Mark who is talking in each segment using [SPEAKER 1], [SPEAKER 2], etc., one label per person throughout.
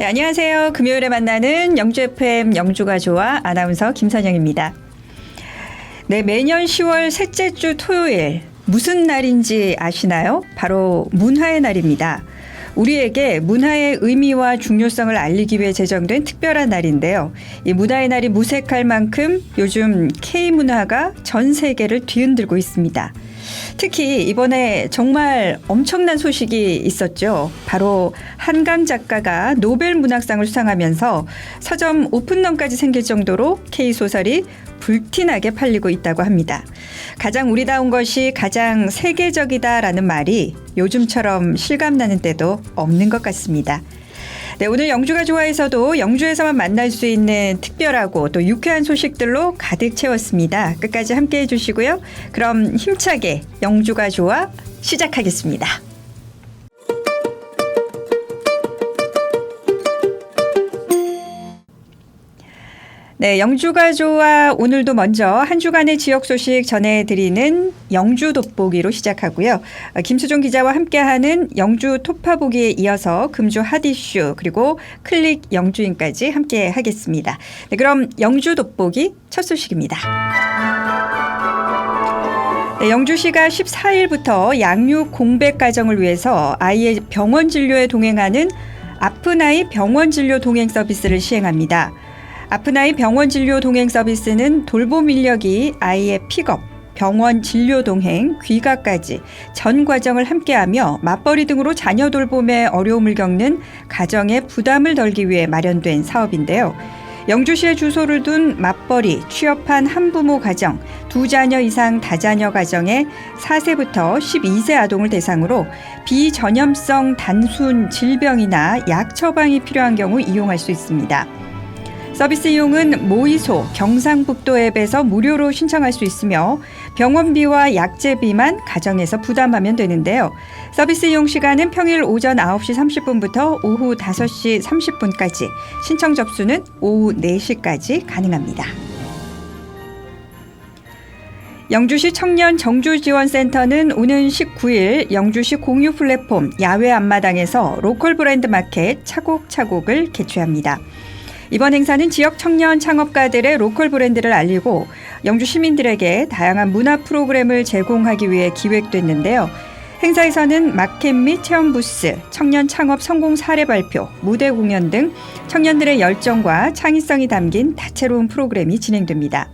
[SPEAKER 1] 네, 안녕하세요. 금요일에 만나는 영주 FM 영주가 좋아 아나운서 김선영입니다. 네, 매년 10월 셋째 주 토요일 무슨 날인지 아시나요? 바로 문화의 날입니다. 우리에게 문화의 의미와 중요성을 알리기 위해 제정된 특별한 날인데요. 이 문화의 날이 무색할 만큼 요즘 K문화가 전 세계를 뒤흔들고 있습니다. 특히 이번에 정말 엄청난 소식이 있었죠. 바로 한강 작가가 노벨 문학상을 수상하면서 서점 오픈런까지 생길 정도로 K소설이 불티나게 팔리고 있다고 합니다. 가장 우리다운 것이 가장 세계적이다라는 말이 요즘처럼 실감나는 때도 없는 것 같습니다. 네, 오늘 영주가 좋아해서도 영주에서만 만날 수 있는 특별하고 또 유쾌한 소식들로 가득 채웠습니다. 끝까지 함께해 주시고요. 그럼 힘차게 영주가 좋아 시작하겠습니다. 네, 영주가 좋아 오늘도 먼저 한 주간의 지역 소식 전해드리는 영주 돋보기로 시작하고요. 김수종 기자와 함께하는 영주 톱파보기에 이어서 금주 핫이슈 그리고 클릭 영주인까지 함께하겠습니다. 네, 그럼 영주 돋보기 첫 소식입니다. 네, 영주시가 14일부터 양육 공백 가정을 위해서 아이의 병원 진료에 동행하는 아픈 아이 병원 진료 동행 서비스를 시행합니다. 아픈 아이 병원 진료 동행 서비스는 돌봄 인력이 아이의 픽업, 병원 진료 동행, 귀가까지 전 과정을 함께하며 맞벌이 등으로 자녀 돌봄에 어려움을 겪는 가정의 부담을 덜기 위해 마련된 사업인데요. 영주시에 주소를 둔 맞벌이, 취업한 한부모 가정, 2자녀 이상 다자녀 가정의 4세부터 12세 아동을 대상으로 비전염성 단순 질병이나 약 처방이 필요한 경우 이용할 수 있습니다. 서비스 이용은 모의소 경상북도 앱에서 무료로 신청할 수 있으며 병원비와 약제비만 가정에서 부담하면 되는데요. 서비스 이용 시간은 평일 오전 9시 30분부터 오후 5시 30분까지, 신청 접수는 오후 4시까지 가능합니다. 영주시 청년 정주지원센터는 오는 19일 영주시 공유 플랫폼 야외 앞마당에서 로컬 브랜드 마켓 차곡차곡을 개최합니다. 이번 행사는 지역 청년 창업가들의 로컬 브랜드를 알리고 영주 시민들에게 다양한 문화 프로그램을 제공하기 위해 기획됐는데요. 행사에서는 마켓 및 체험 부스, 청년 창업 성공 사례 발표, 무대 공연 등 청년들의 열정과 창의성이 담긴 다채로운 프로그램이 진행됩니다.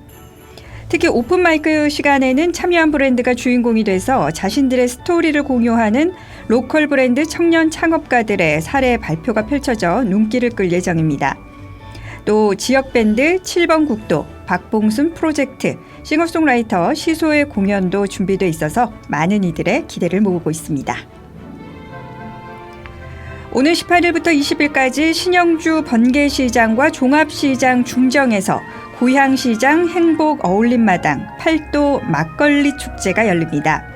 [SPEAKER 1] 특히 오픈마이크 시간에는 참여한 브랜드가 주인공이 돼서 자신들의 스토리를 공유하는 로컬 브랜드 청년 창업가들의 사례 발표가 펼쳐져 눈길을 끌 예정입니다. 또 지역밴드 7번 국도, 박봉순 프로젝트, 싱어송라이터 시소의 공연도 준비돼 있어서 많은 이들의 기대를 모으고 있습니다. 오늘 18일부터 20일까지 신영주 번개시장과 종합시장 중정에서 고향시장 행복 어울림마당 8도 막걸리 축제가 열립니다.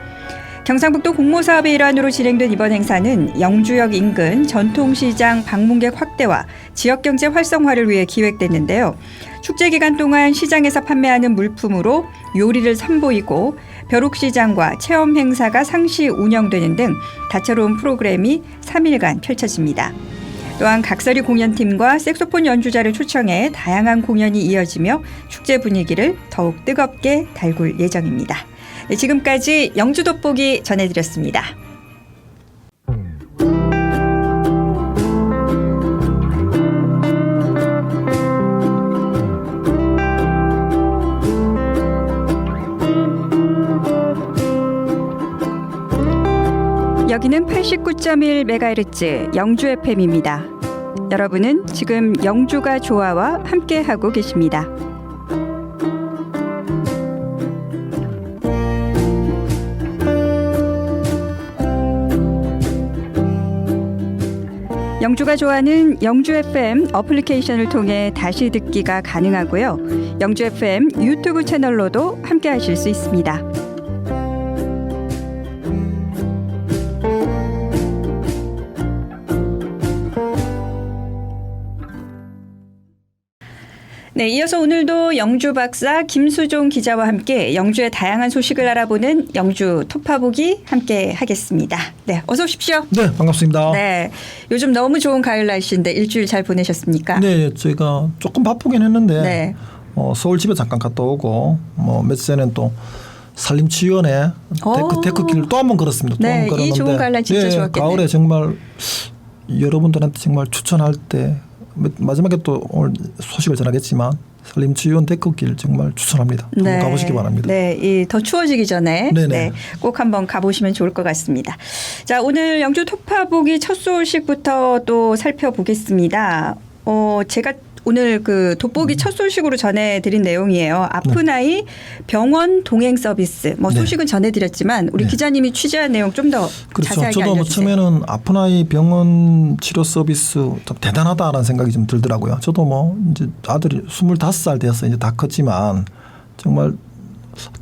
[SPEAKER 1] 경상북도 공모사업의 일환으로 진행된 이번 행사는 영주역 인근 전통시장 방문객 확대와 지역경제 활성화를 위해 기획됐는데요. 축제 기간 동안 시장에서 판매하는 물품으로 요리를 선보이고 벼룩시장과 체험 행사가 상시 운영되는 등 다채로운 프로그램이 3일간 펼쳐집니다. 또한 각설이 공연팀과 색소폰 연주자를 초청해 다양한 공연이 이어지며 축제 분위기를 더욱 뜨겁게 달굴 예정입니다. 네, 지금까지 영주 돋보기 전해드렸습니다. 여기는 89.1MHz 영주 FM입니다. 여러분은 지금 영주가 좋아와 함께하고 계십니다. 영주가 좋아하는 영주 FM 어플리케이션을 통해 다시 듣기가 가능하고요. 영주 FM 유튜브 채널로도 함께 하실 수 있습니다. 네, 이어서 오늘도 영주 박사 김수종 기자와 함께 영주의 다양한 소식을 알아보는 영주 톱파보기 함께 하겠습니다. 네, 어서 오십시오.
[SPEAKER 2] 네, 반갑습니다.
[SPEAKER 1] 네, 요즘 너무 좋은 가을 날씨인데 일주일 잘 보내셨습니까?
[SPEAKER 2] 네, 저희가 조금 바쁘긴 했는데
[SPEAKER 1] 네.
[SPEAKER 2] 서울 집에 잠깐 갔다 오고 며칠 전에는 또 산림치유원에 데크길을 또 한 번 걸었습니다. 또
[SPEAKER 1] 네,
[SPEAKER 2] 한 번 걸었는데
[SPEAKER 1] 이 좋은 가을 날 진짜 좋았겠네요.
[SPEAKER 2] 가을에 정말 여러분들한테 정말 추천할 때 마지막에 또 오늘 소식을 전하겠지만 산림치유원 데크길 정말 추천합니다. 한번 가보시기 바랍니다.
[SPEAKER 1] 네, 더 추워지기 전에
[SPEAKER 2] 네,
[SPEAKER 1] 꼭 한번 가보시면 좋을 것 같습니다. 자, 오늘 영주 톱파보기 첫 소식부터 또 살펴보겠습니다. 제가 오늘 그 돋보기 첫 소식으로 전해드린 내용이에요. 아픈 아이 병원 동행 서비스. 소식은 전해드렸지만 우리 기자님이 취재한 내용 좀 더 자세하게
[SPEAKER 2] 저도
[SPEAKER 1] 알려주세요.
[SPEAKER 2] 처음에는 아픈 아이 병원 치료 서비스 좀 대단하다라는 생각이 좀 들더라고요. 저도 이제 아들이 25살 되어서 이제 다 컸지만 정말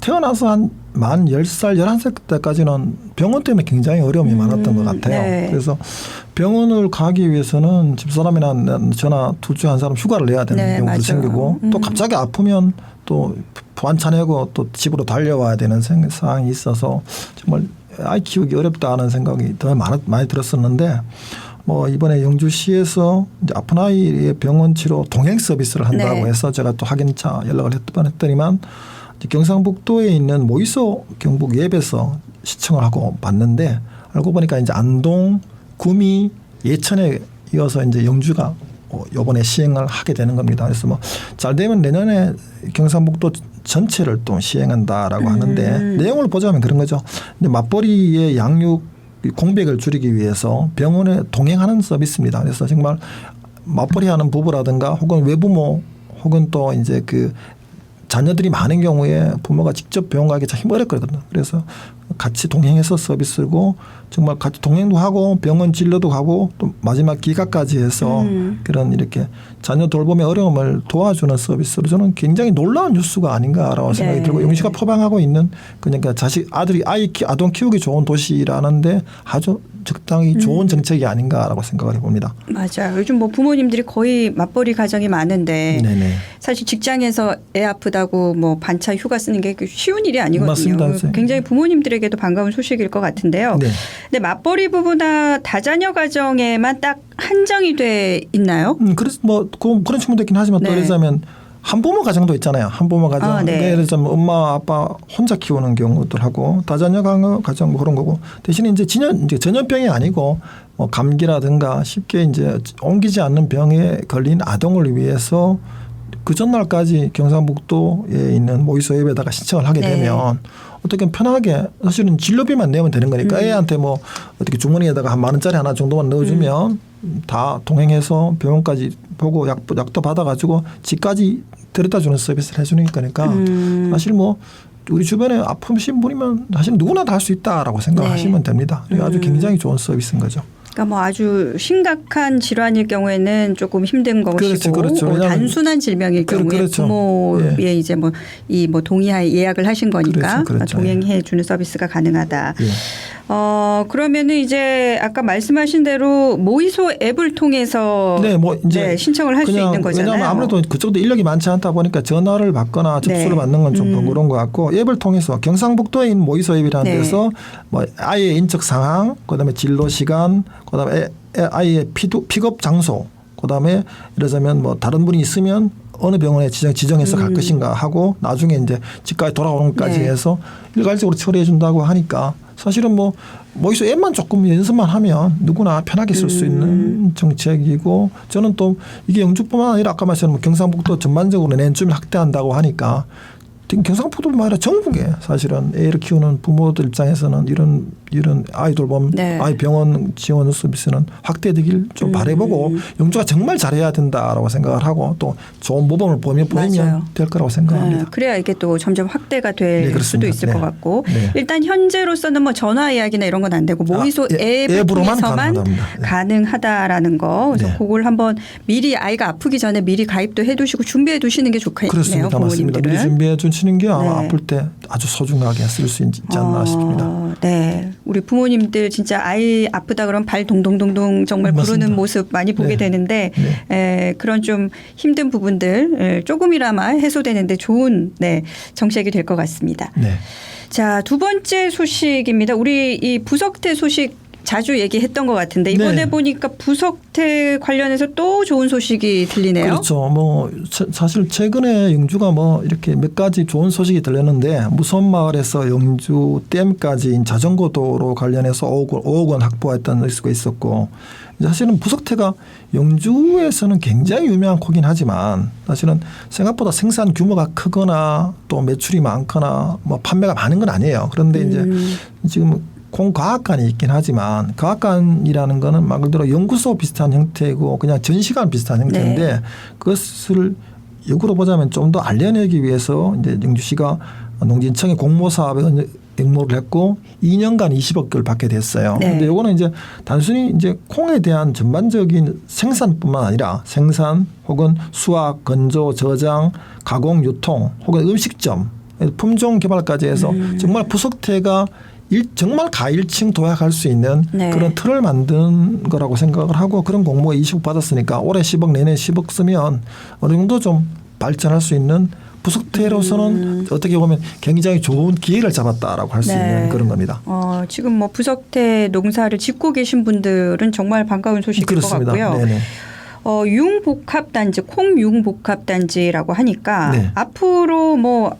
[SPEAKER 2] 태어나서 한 만 10살, 11살 때까지는 병원 때문에 굉장히 어려움이 많았던 것 같아요.
[SPEAKER 1] 네.
[SPEAKER 2] 그래서 병원을 가기 위해서는 집사람이나 저나 둘 중에 한 사람 휴가를 내야 되는 경우도
[SPEAKER 1] 맞아요.
[SPEAKER 2] 생기고 또 갑자기 아프면 또 반찬하고 또 집으로 달려와야 되는 상황이 있어서 정말 아이 키우기 어렵다는 생각이 더 많이 들었었는데 이번에 영주시에서 이제 아픈 아이의 병원 치료 동행 서비스를 한다고 해서 제가 또 확인차 연락을 했더니만 경상북도에 있는 모이소 경북 앱에서 시청을 하고 봤는데 알고 보니까 이제 안동, 구미, 예천에 이어서 이제 영주가 이번에 시행을 하게 되는 겁니다. 그래서 잘 되면 내년에 경상북도 전체를 또 시행한다라고 하는데 내용을 보자면 그런 거죠. 이제 맞벌이의 양육 공백을 줄이기 위해서 병원에 동행하는 서비스입니다. 그래서 정말 맞벌이하는 부부라든가 혹은 외부모 혹은 또 이제 그 자녀들이 많은 경우에 부모가 직접 병원 가기 참 어렵거든요. 그래서 같이 동행해서 서비스고 정말 같이 동행도 하고 병원 진료도 가고 또 마지막 기각까지 해서 그런 이렇게 자녀 돌봄의 어려움을 도와주는 서비스로 저는 굉장히 놀라운 뉴스가 아닌가라고 생각이 들고 영시가 포방하고 있는 그러니까 아동 키우기 좋은 도시라는데 아주 적당히 좋은 정책이 아닌가라고 생각을 해봅니다.
[SPEAKER 1] 맞아요. 요즘 부모님들이 거의 맞벌이 가정이 많은데
[SPEAKER 2] 네네.
[SPEAKER 1] 사실 직장에서 애 아프다고 반차 휴가 쓰는 게 쉬운 일이 아니거든요.
[SPEAKER 2] 맞습니다.
[SPEAKER 1] 굉장히 부모님들에게도 반가운 소식일 것 같은데요.
[SPEAKER 2] 네.
[SPEAKER 1] 근데 맞벌이 부부나 다자녀 가정에만 딱 한정이 돼 있나요?
[SPEAKER 2] 그래서 그런 측면도 있긴 하지만 또 예를 들자면 한부모 가정도 있잖아요. 한부모 가정. 예를 들자면 엄마 아빠 혼자 키우는 경우들하고 다자녀 가정 그런 거고 대신에 이제 전염병이 아니고 감기라든가 쉽게 이제 옮기지 않는 병에 걸린 아동을 위해서 그 전날까지 경상북도에 있는 모의소 앱에다가 신청을 하게 되면 어떻게 편하게 사실은 진료비만 내면 되는 거니까 애한테 어떻게 주머니에다가 한 10,000원짜리 하나 정도만 넣어주면 다 동행해서 병원까지 보고 약도 받아가지고 집까지 데려다 주는 서비스를 해주는 거니까 사실 우리 주변에 아프신 분이면 사실 누구나 다 할 수 있다라고 생각하시면 됩니다. 아주 굉장히 좋은 서비스인 거죠.
[SPEAKER 1] 그러니까 아주 심각한 질환일 경우에는 조금 힘든 것이고
[SPEAKER 2] 그렇죠.
[SPEAKER 1] 단순한 질병일 경우에 부모의 이제 이 동의하에 예약을 하신 거니까
[SPEAKER 2] 그렇죠.
[SPEAKER 1] 동행해 주는 서비스가 가능하다. 그러면은 이제 아까 말씀하신 대로 모의소 앱을 통해서 이제 신청을 할 수 있는 거잖아요.
[SPEAKER 2] 왜냐하면 아무래도 그쪽도 인력이 많지 않다 보니까 전화를 받거나 접수를 받는 건 좀 번거로운 것 같고 앱을 통해서 경상북도에 있는 모의소 앱이라는 데서 아이의 인적 상황, 그다음에 진로 시간, 그다음에 아이의 픽업 장소, 그다음에 예를 들자면 다른 분이 있으면 어느 병원에 지정해서 갈 것인가 하고 나중에 이제 집까지 돌아오는 것까지 해서 일괄적으로 처리해 준다고 하니까 사실은 모의소 앱만 조금 연습만 하면 누구나 편하게 쓸 수 있는 정책이고 저는 또 이게 영주뿐만 아니라 아까 말씀하신 경상북도 전반적으로 내년쯤에 확대한다고 하니까 경상북도뿐만 아니라 전국에 사실은 애를 키우는 부모들 입장에서는 이런 아이 돌봄, 아이 병원 지원 서비스는 확대되길 좀 바라보고 영주가 정말 잘해야 된다라고 생각을 하고 또 좋은 모범을 보이면 될 거라고 생각합니다.
[SPEAKER 1] 그래야 이게 또 점점 확대가 될 수도 있을 것 같고 일단 현재로서는 전화 예약이나 이런 건 안 되고 모의소 앱을 통해서만 가능하다라는 거. 그래서 그걸 한번 미리 아이가 아프기 전에 미리 가입도 해두시고 준비해 두시는 게 좋겠네요.
[SPEAKER 2] 그렇습니다. 맞습니다. 미리 준비해 하시는 게 아마
[SPEAKER 1] 네.
[SPEAKER 2] 아플 때 아주 소중하게 쓸 수 있지 않나 싶습니다.
[SPEAKER 1] 네, 우리 부모님들 진짜 아이 아프다 그러면 발 동동동동 정말
[SPEAKER 2] 맞습니다.
[SPEAKER 1] 구르는 모습 많이 보게
[SPEAKER 2] 네.
[SPEAKER 1] 되는데
[SPEAKER 2] 네.
[SPEAKER 1] 그런 좀 힘든 부분들 조금이나마 해소되는데 좋은 정책이 될 것 같습니다.
[SPEAKER 2] 네.
[SPEAKER 1] 자, 두 번째 소식입니다. 우리 이 부석태 소식 자주 얘기했던 것 같은데 이번에
[SPEAKER 2] 네.
[SPEAKER 1] 보니까 부석태 관련해서 또 좋은 소식이 들리네요.
[SPEAKER 2] 그렇죠. 뭐 사실 최근에 영주가 뭐 이렇게 몇 가지 좋은 소식이 들렸는데 무선마을에서 영주 댐까지 자전거 도로 관련해서 5억 원 확보했다는 뉴스가 있었고 사실은 부석태가 영주에서는 굉장히 유명한 코긴 하지만 사실은 생각보다 생산 규모가 크거나 또 매출이 많거나 뭐 판매가 많은 건 아니에요. 그런데 이제 지금 콩과학관이 있긴 하지만 과학관이라는 거는 말 그대로 연구소 비슷한 형태고 그냥 전시관 비슷한 형태인데
[SPEAKER 1] 네.
[SPEAKER 2] 그것을 역으로 보자면 좀 더 알려내기 위해서 이제 영주시가 농진청의 공모사업에 응모를 했고 2년간 20억 개를 받게 됐어요.
[SPEAKER 1] 네.
[SPEAKER 2] 그런데 이거는 이제 단순히 이제 콩에 대한 전반적인 생산뿐만 아니라 생산 혹은 수확, 건조, 저장, 가공, 유통 혹은 음식점 품종 개발까지 해서 정말 부석태가 정말 가일층 도약할 수 있는
[SPEAKER 1] 네.
[SPEAKER 2] 그런 틀을 만든 거라고 생각을 하고 그런 공모에 20억 받았으니까 올해 10억 내내 10억 쓰면 어느 정도 좀 발전할 수 있는 부석태로서는 어떻게 보면 굉장히 좋은 기회를 잡았다라고 할 수
[SPEAKER 1] 네.
[SPEAKER 2] 있는 그런 겁니다.
[SPEAKER 1] 지금 뭐 부석태 농사를 짓고 계신 분들은 정말 반가운 소식일
[SPEAKER 2] 그렇습니다.
[SPEAKER 1] 것 같고요.
[SPEAKER 2] 네네.
[SPEAKER 1] 융복합단지, 콩융복합단지라고 하니까
[SPEAKER 2] 네.
[SPEAKER 1] 앞으로 뭐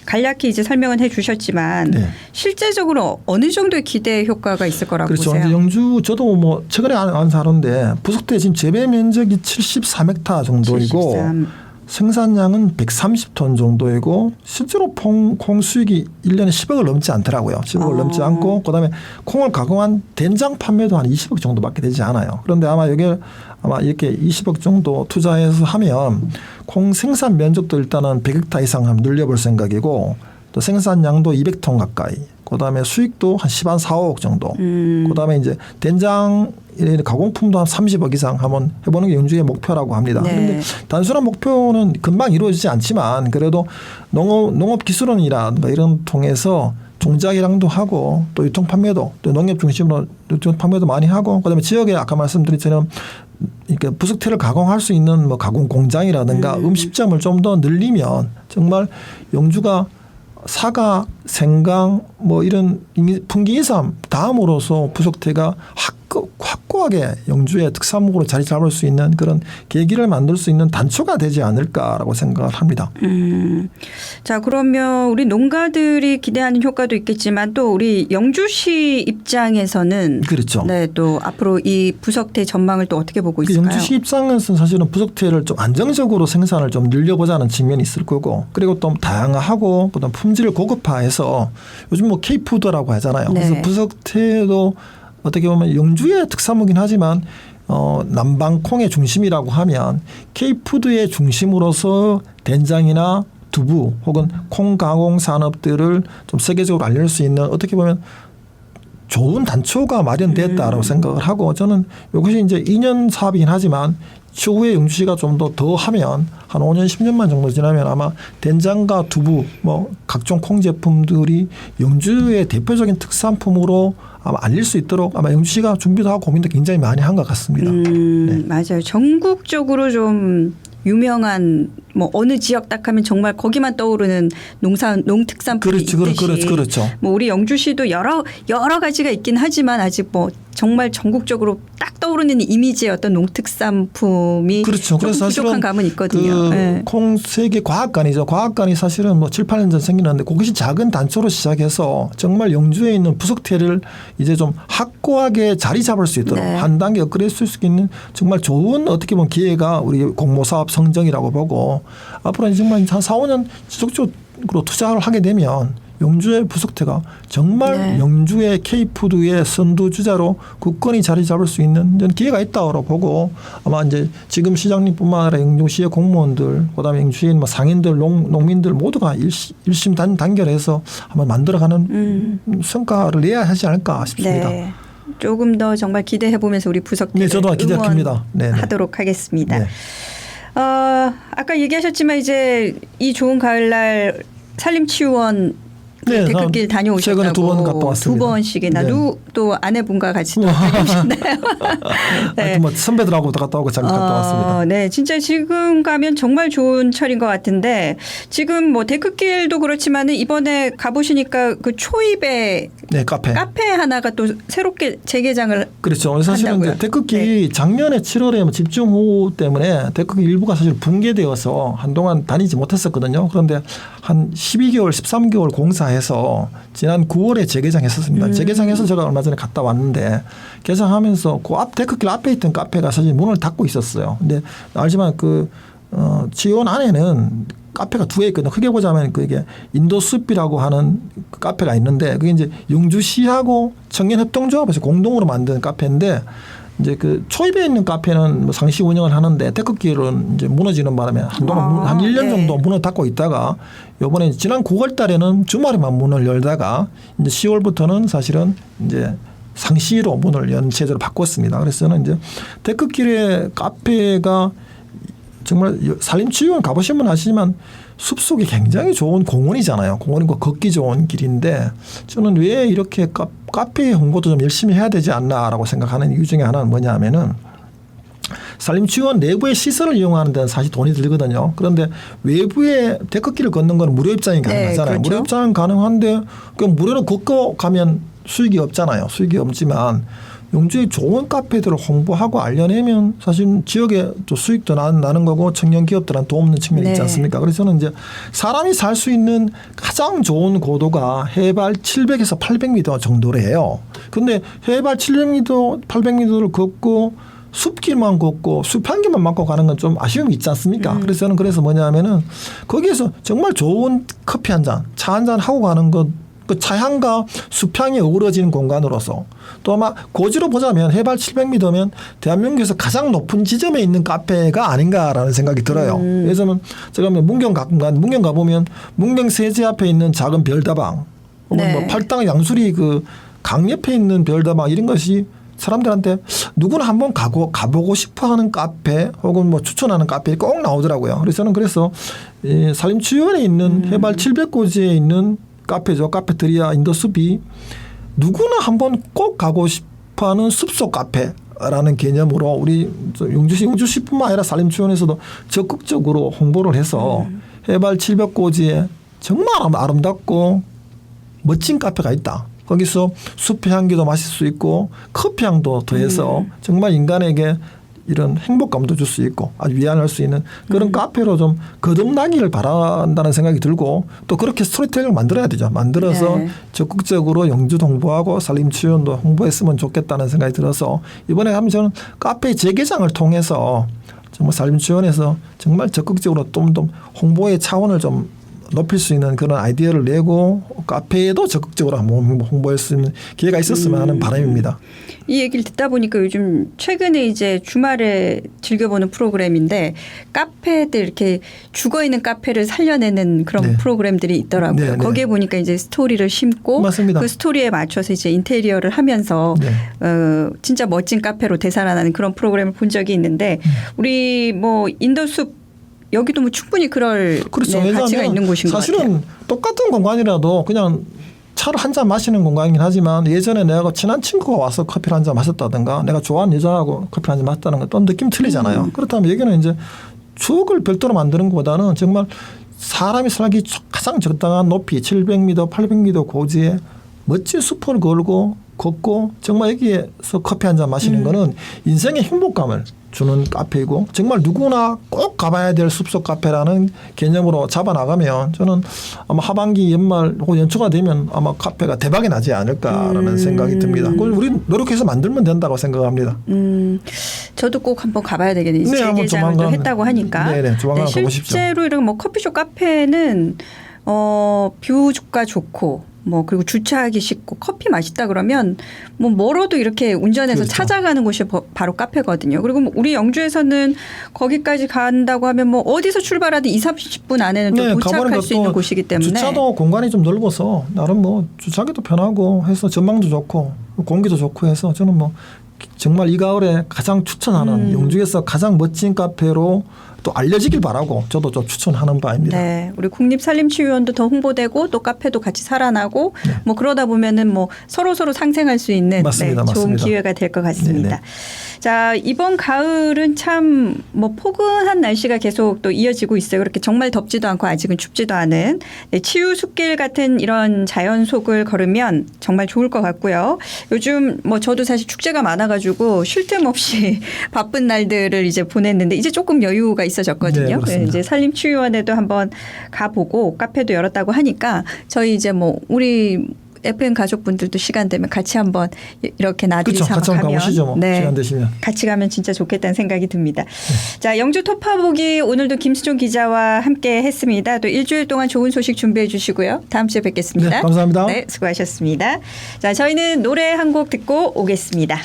[SPEAKER 1] 간략히 이제 설명은 해주셨지만
[SPEAKER 2] 네.
[SPEAKER 1] 실제적으로 어느 정도의 기대 효과가 있을 거라고
[SPEAKER 2] 그렇죠.
[SPEAKER 1] 보세요?
[SPEAKER 2] 이제 영주 저도 뭐 최근에 안 사는데 부석태 지금 재배 면적이 74헥타 정도이고
[SPEAKER 1] 73.
[SPEAKER 2] 생산량은 130톤 정도이고 실제로 콩 수익이 1년에 10억을 넘지 않더라고요. 10억을 넘지 않고 그다음에 콩을 가공한 된장 판매도 한 20억 정도밖에 되지 않아요. 그런데 아마 여기 아마 이렇게 20억 정도 투자해서 하면 콩 생산 면적도 일단은 100헥타 이상 한번 늘려볼 생각이고 또 생산량도 200톤 가까이 그다음에 수익도 한 14억 정도 그다음에 이제 된장 가공품도 한 30억 이상 한번 해보는 게 영주의 목표라고 합니다.
[SPEAKER 1] 네.
[SPEAKER 2] 그런데 단순한 목표는 금방 이루어지지 않지만 그래도 농업기술원이라든가 이런 통해서 종자기량도 하고 또 유통 판매도 또 농협 중심으로 유통 판매도 많이 하고 그다음에 지역에 아까 말씀드린 이렇게 부석태를 가공할 수 있는 뭐 가공 공장이라든가 음식점을 좀 더 늘리면 정말 영주가 사과, 생강 뭐 이런 풍기인삼 다음으로서 부석태가 확고하게 영주의 특산목으로 자리 잡을 수 있는 그런 계기를 만들 수 있는 단초가 되지 않을까라고 생각을 합니다.
[SPEAKER 1] 자, 그러면 우리 농가들이 기대하는 효과도 있겠지만 또 우리 영주시 입장에서는
[SPEAKER 2] 그렇죠.
[SPEAKER 1] 네, 또 앞으로 이 부석태 전망을 또 어떻게 보고 있을까요?
[SPEAKER 2] 영주시 입장에서는 사실은 부석태를 좀 안정적으로 생산을 좀 늘려보자는 측면이 있을 거고 그리고 또 다양하고 보다 품질을 고급화해서 요즘 뭐 K푸드라고 하잖아요.
[SPEAKER 1] 네.
[SPEAKER 2] 그래서 부석태도 어떻게 보면 영주의 특산물이긴 하지만 남방콩의 중심이라고 하면 K푸드의 중심으로서 된장이나 두부 혹은 콩 가공 산업들을 좀 세계적으로 알릴 수 있는 어떻게 보면 좋은 단초가 마련됐다라고 생각을 하고 저는 이것이 이제 2년 사업이긴 하지만 추후에 영주시가 좀 더 하면 한 5년 10년만 정도 지나면 아마 된장과 두부 뭐 각종 콩 제품들이 영주의 대표적인 특산품으로 아마 알릴 수 있도록 아마 영주시가 준비도 하고 고민도 굉장히 많이 한 것 같습니다. 네.
[SPEAKER 1] 맞아요. 전국적으로 좀 유명한 뭐 어느 지역 딱 하면 정말 거기만 떠오르는 농특산품이 있듯이
[SPEAKER 2] 그렇죠.
[SPEAKER 1] 뭐 우리 영주시도 여러 가지가 있긴 하지만 아직 뭐 정말 전국적으로 딱 떠오르는 이미지의 어떤 농특산품이
[SPEAKER 2] 그렇죠.
[SPEAKER 1] 조금 부족한 감은 있거든요. 네.
[SPEAKER 2] 콩 세계 과학관이죠. 과학관이 사실은 뭐 7, 8년 전 생겼는데 그것이 작은 단초로 시작해서 정말 영주에 있는 부석태를 이제 좀 확고하게 자리 잡을 수 있도록
[SPEAKER 1] 네.
[SPEAKER 2] 한 단계 업그레이드 할 수 있는 정말 좋은 어떻게 보면 기회가 우리 공모사업 성정이라고 보고 앞으로 정말 한 4, 5년 지속적으로 투자를 하게 되면 영주의 부석태가 정말
[SPEAKER 1] 네.
[SPEAKER 2] 영주의 K푸드의 선두주자로 굳건히 자리 잡을 수 있는 기회가 있다고 보고 아마 이제 지금 시장님뿐만 아니라 영주시의 공무원들 그다음에 영주시의 뭐 상인들 농민들 모두가 일심 단결해서 한번 만들어가는 성과를 내야 하지 않을까 싶습니다.
[SPEAKER 1] 네. 조금 더 정말 기대해 보면서 우리 부석태
[SPEAKER 2] 네, 저도 기대합니다.
[SPEAKER 1] 하도록 하겠습니다.
[SPEAKER 2] 네.
[SPEAKER 1] 아까 얘기하셨지만 이제 이 좋은 가을날 산림치유원
[SPEAKER 2] 네,
[SPEAKER 1] 태극길 다녀오셨다고
[SPEAKER 2] 최근에 2번 갔다 왔습니다.
[SPEAKER 1] 2번씩이나
[SPEAKER 2] 네.
[SPEAKER 1] 또 아내분과 같이 또 다녀오셨나요?
[SPEAKER 2] 하여튼 뭐 선배들하고도 갔다 오고 잠깐 갔다 왔습니다.
[SPEAKER 1] 네, 진짜 지금 가면 정말 좋은 철인 것 같은데 지금 뭐 데크길도 그렇지만은 이번에 가보시니까 그 초입에
[SPEAKER 2] 네, 카페
[SPEAKER 1] 하나가 또 새롭게 재개장을
[SPEAKER 2] 그렇죠. 사실은
[SPEAKER 1] 한다고요?
[SPEAKER 2] 이제 데크길이 작년에 7월에 뭐 집중호우 때문에 데크길 일부가 사실 붕괴되어서 한동안 다니지 못했었거든요. 그런데 한 12개월, 13개월 공사해서 지난 9월에 재개장했었습니다. 재개장해서 제가 얼마 전에 갔다 왔는데 개장하면서 그 앞 데크길 앞에 있던 카페가 사실 문을 닫고 있었어요. 근데 알지만 그 지원 안에는 카페가 2개 있거든요. 크게 보자면 그게 인도숲이라고 하는 그 카페가 있는데 그게 이제 영주시하고 청년협동조합에서 공동으로 만든 카페인데 이제 그 초입에 있는 카페는 뭐 상시 운영을 하는데 데크길은 이제 무너지는 바람에 한동안 한 1년 정도 문을 닫고 있다가 요번에 지난 9월 달에는 주말에만 문을 열다가 이제 10월부터는 사실은 이제 상시로 문을 연 체제로 바꿨습니다. 그래서 저는 이제 데크길의 카페가 정말 산림치유원 가보신 분 아시지만 숲속이 굉장히 좋은 공원이잖아요. 공원이고 걷기 좋은 길인데 저는 왜 이렇게 카페 홍보도 좀 열심히 해야 되지 않나라고 생각하는 이유 중에 하나는 뭐냐 하면은 산림치유원 내부의 시설을 이용하는 데는 사실 돈이 들거든요. 그런데 외부에 데크길을 걷는 건 무료 입장이 가능하잖아요.
[SPEAKER 1] 그렇죠.
[SPEAKER 2] 무료 입장은 가능한데 그 무료로 걷고 가면 수익이 없잖아요. 수익이 없지만 영주의 좋은 카페들을 홍보하고 알려내면 사실 지역에 또 수익도 나는 거고 청년 기업들한테 도움 되는 측면이 있지 않습니까? 그래서 저는 이제 사람이 살 수 있는 가장 좋은 고도가 해발 700에서 800m 정도래요. 근데 해발 700m, 800m를 걷고 숲길만 걷고 숲 한 개만 막고 가는 건 좀 아쉬움이 있지 않습니까? 그래서 저는 그래서 뭐냐면은 거기에서 정말 좋은 커피 한 잔, 차 한 잔 하고 가는 것 그 차향과 숲향이 어우러지는 공간으로서 또 아마 고지로 보자면 해발 700m면 대한민국에서 가장 높은 지점에 있는 카페가 아닌가라는 생각이 들어요. 그래서 제가 문경 가보면 문경 세제 앞에 있는 작은 별다방 혹은 뭐 팔당 양수리 그 강 옆에 있는 별다방 이런 것이 사람들한테 누구나 한번 가보고 싶어하는 카페 혹은 뭐 추천하는 카페 꼭 나오더라고요. 그래서 저는 그래서 이 산림치유원에 있는 해발 700고지에 있는 카페죠. 카페테리아 인도숲이 누구나 한번 꼭 가고 싶어하는 숲속 카페라는 개념으로 우리 영주시뿐만 아니라 산림치유원에서도 적극적으로 홍보를 해서 해발 700고지에 정말 아름답고 멋진 카페가 있다. 거기서 숲의 향기도 마실 수 있고 커피 향도 더해서 정말 인간에게 이런 행복감도 줄 수 있고 아주 위안할 수 있는 그런 카페로 좀 거듭나기를 바란다는 생각이 들고 또 그렇게 스토리텔링을 만들어야 되죠. 만들어서 적극적으로 영주도 홍보하고 산림치유원도 홍보했으면 좋겠다는 생각이 들어서 이번에 하면 저는 카페 재개장을 통해서 정말 산림치유원에서 정말 적극적으로 좀 더 홍보의 차원을 좀 높일 수 있는 그런 아이디어를 내고 카페에도 적극적으로 한번 홍보할 수 있는 기회가 있었으면 하는 바람입니다.
[SPEAKER 1] 이 얘기를 듣다 보니까 요즘 최근에 이제 주말에 즐겨보는 프로그램인데 카페들 이렇게 죽어있는 카페를 살려내는 그런 프로그램들이 있더라고요. 거기에 보니까 이제 스토리를 심고
[SPEAKER 2] 맞습니다.
[SPEAKER 1] 그 스토리에 맞춰서 이제 인테리어를 하면서 진짜 멋진 카페로 되살아나는 그런 프로그램을 본 적이 있는데 우리 뭐 인도숲 여기도 뭐 충분히 그럴
[SPEAKER 2] 그렇죠.
[SPEAKER 1] 가치가 있는 곳인 것 같아요.
[SPEAKER 2] 사실은 똑같은 공간이라도 그냥 차를 한 잔 마시는 공간이긴 하지만 예전에 내가 친한 친구가 와서 커피를 한 잔 마셨다든가 내가 좋아하는 여자하고 커피를 한 잔 마셨다는 건 또 느낌 틀리잖아요. 그렇다면 여기는 이제 추억을 별도로 만드는 것보다는 정말 사람이 살기 가장 적당한 높이 700m, 800m 고지에 멋진 숲을 걷고 정말 여기에서 커피 한 잔 마시는 거는 인생의 행복감을 주는 카페이고 정말 누구나 꼭 가봐야 될 숲속 카페라는 개념으로 잡아나가면 저는 아마 하반기 연말 혹은 연초가 되면 아마 카페가 대박이 나지 않을까라는 생각이 듭니다. 그걸 우리 노력해서 만들면 된다고 생각합니다.
[SPEAKER 1] 저도 꼭 한번 가봐야 되겠네요.
[SPEAKER 2] 네, 한번
[SPEAKER 1] 재개장을
[SPEAKER 2] 조만간
[SPEAKER 1] 했다고 하니까.
[SPEAKER 2] 네네, 조만간 가보십시오.
[SPEAKER 1] 실제로 이런 뭐 커피숍 카페는 뷰가 좋고 뭐 그리고 주차하기 쉽고 커피 맛있다 그러면 뭐 멀어도 이렇게 운전해서
[SPEAKER 2] 그렇죠.
[SPEAKER 1] 찾아가는 곳이 바로 카페거든요. 그리고 뭐 우리 영주에서는 거기까지 간다고 하면 뭐 어디서 출발하든 20-30분 안에는 또 도착할 수 있는 곳이기 때문에
[SPEAKER 2] 주차도 공간이 좀 넓어서 나름 뭐 주차하기도 편하고 해서 전망도 좋고 공기도 좋고 해서 저는 뭐 정말 이 가을에 가장 추천하는 영주에서 가장 멋진 카페로 또 알려지길 바라고 저도 좀 추천하는 바입니다.
[SPEAKER 1] 네, 우리 국립산림치유원도 더 홍보되고 또 카페도 같이 살아나고 뭐 그러다 보면은 뭐 서로 상생할 수 있는
[SPEAKER 2] 맞습니다.
[SPEAKER 1] 좋은
[SPEAKER 2] 맞습니다.
[SPEAKER 1] 기회가 될 것 같습니다.
[SPEAKER 2] 네네.
[SPEAKER 1] 자, 이번 가을은 참 뭐 포근한 날씨가 계속 또 이어지고 있어요. 그렇게 정말 덥지도 않고 아직은 춥지도 않은 치유 숲길 같은 이런 자연 속을 걸으면 정말 좋을 것 같고요. 요즘 뭐 저도 사실 축제가 많아가지고 쉴 틈 없이 바쁜 날들을 이제 보냈는데 이제 조금 여유가 있어졌거든요.
[SPEAKER 2] 네, 그렇습니다.
[SPEAKER 1] 이제 산림치유원에도 한번 가보고 카페도 열었다고 하니까 저희 이제 뭐 우리 FM 가족분들도 시간 되면 같이 한번 이렇게 나들이
[SPEAKER 2] 그렇죠.
[SPEAKER 1] 삼아
[SPEAKER 2] 같이 한번
[SPEAKER 1] 가면
[SPEAKER 2] 가보시죠. 뭐. 시간 되시면.
[SPEAKER 1] 같이 가면 진짜 좋겠다는 생각이 듭니다. 자, 영주 토파보기 오늘도 김수종 기자와 함께 했습니다. 또 일주일 동안 좋은 소식 준비해 주시고요. 다음 주에 뵙겠습니다.
[SPEAKER 2] 네, 감사합니다.
[SPEAKER 1] 네, 수고하셨습니다. 자, 저희는 노래 한 곡 듣고 오겠습니다.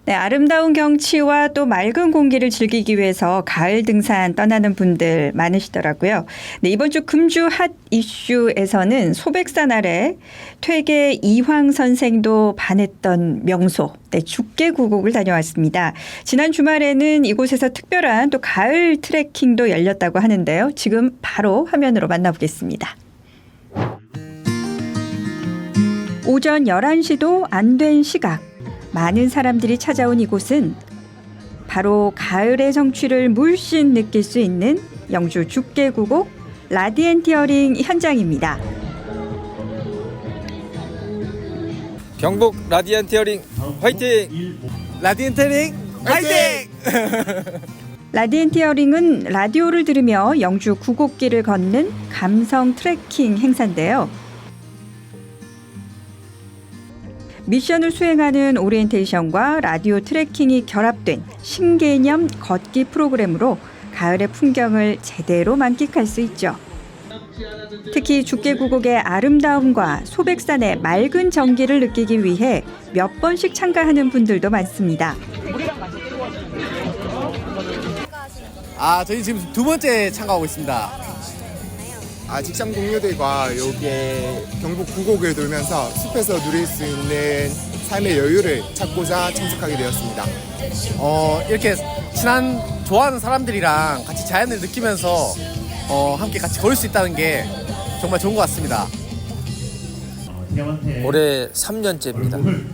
[SPEAKER 1] 네, 아름다운 경치와 또 맑은 공기를 즐기기 위해서 가을 등산 떠나는 분들 많으시더라고요. 네, 이번 주 금주 핫 이슈에서는 소백산 아래 퇴계 이황 선생도 반했던 명소 죽계구곡을 다녀왔습니다. 지난 주말에는 이곳에서 특별한 또 가을 트레킹도 열렸다고 하는데요. 지금 바로 화면으로 만나보겠습니다. 오전 11시도 안 된 시각. 많은 사람들이 찾아온 이곳은 바로 가을의 정취를 물씬 느낄 수 있는 영주 죽계구곡 라디엔티어링 현장입니다.
[SPEAKER 3] 경북 라디엔티어링 화이팅! 라디엔티어링 화이팅!
[SPEAKER 1] 라디엔티어링은 라디오를 들으며 영주 구곡길을 걷는 감성 트레킹 행사인데요. 미션을 수행하는 오리엔테이션과 라디오 트래킹이 결합된 신개념 걷기 프로그램으로 가을의 풍경을 제대로 만끽할 수 있죠. 특히 죽계구곡의 아름다움과 소백산의 맑은 정기를 느끼기 위해 몇 번씩 참가하는 분들도 많습니다.
[SPEAKER 4] 저희 지금 두 번째 참가하고 있습니다.
[SPEAKER 5] 직장 동료들과 여기에 경북 구곡을 돌면서 숲에서 누릴 수 있는 삶의 여유를 찾고자 참석하게 되었습니다.
[SPEAKER 4] 이렇게 좋아하는 사람들이랑 같이 자연을 느끼면서 함께 같이 걸을 수 있다는 게 정말 좋은 것 같습니다.
[SPEAKER 3] 올해 3년째입니다.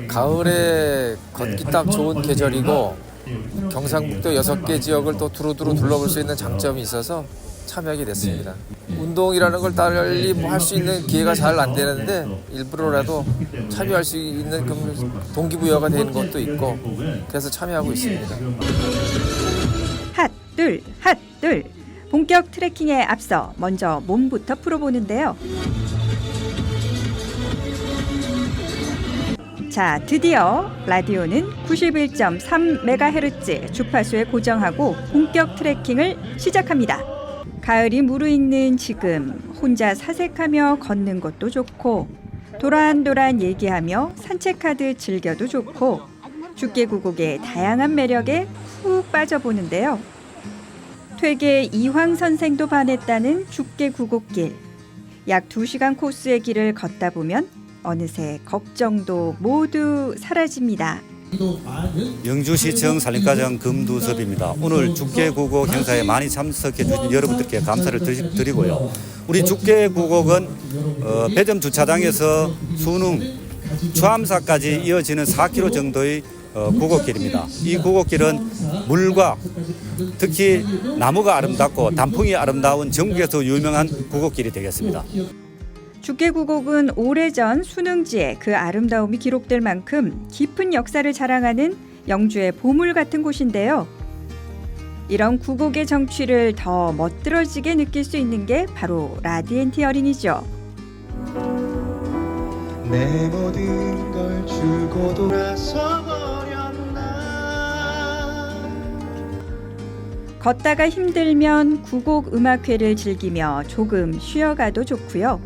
[SPEAKER 3] 가을에 걷기 딱 좋은 계절이고 경상북도 6개 지역을 또 두루두루 둘러볼 수 있는 장점이 있어서 참여하게 됐습니다. 운동이라는 걸 딸리 할 수 있는 기회가 잘 안 되는데 일부러라도 참여할 수 있는 동기부여가 되는 것도 있고 그래서 참여하고 있습니다.
[SPEAKER 1] 핫둘 본격 트레킹에 앞서 먼저 몸부터 풀어보는데요. 자, 드디어 라디오는 91.3MHz 주파수에 고정하고 본격 트레킹을 시작합니다. 가을이 무르익는 지금 혼자 사색하며 걷는 것도 좋고 도란도란 얘기하며 산책하듯 즐겨도 좋고 죽계구곡의 다양한 매력에 푹 빠져보는데요. 퇴계 이황 선생도 반했다는 죽계구곡길. 약 2시간 코스의 길을 걷다 보면 어느새 걱정도 모두 사라집니다.
[SPEAKER 6] 영주시청 산림과장 금두섭입니다. 오늘 죽계구곡 행사에 많이 참석해 주신 여러분들께 감사를 드리고요. 우리 죽계구곡은 배점 주차장에서 수능 추암사까지 이어지는 4km 정도의 구곡길입니다. 이 구곡길은 물과 특히 나무가 아름답고 단풍이 아름다운 전국에서 유명한 구곡길이 되겠습니다.
[SPEAKER 1] 죽계구곡은 오래전 수능지에 그 아름다움이 기록될 만큼 깊은 역사를 자랑하는 영주의 보물 같은 곳인데요. 이런 구곡의 정취를 더 멋들어지게 느낄 수 있는 게 바로 라디엔티어링이죠.
[SPEAKER 5] 내 모든 걸 주고 돌아서 버렸나.
[SPEAKER 1] 걷다가 힘들면 구곡 음악회를 즐기며 조금 쉬어가도 좋고요.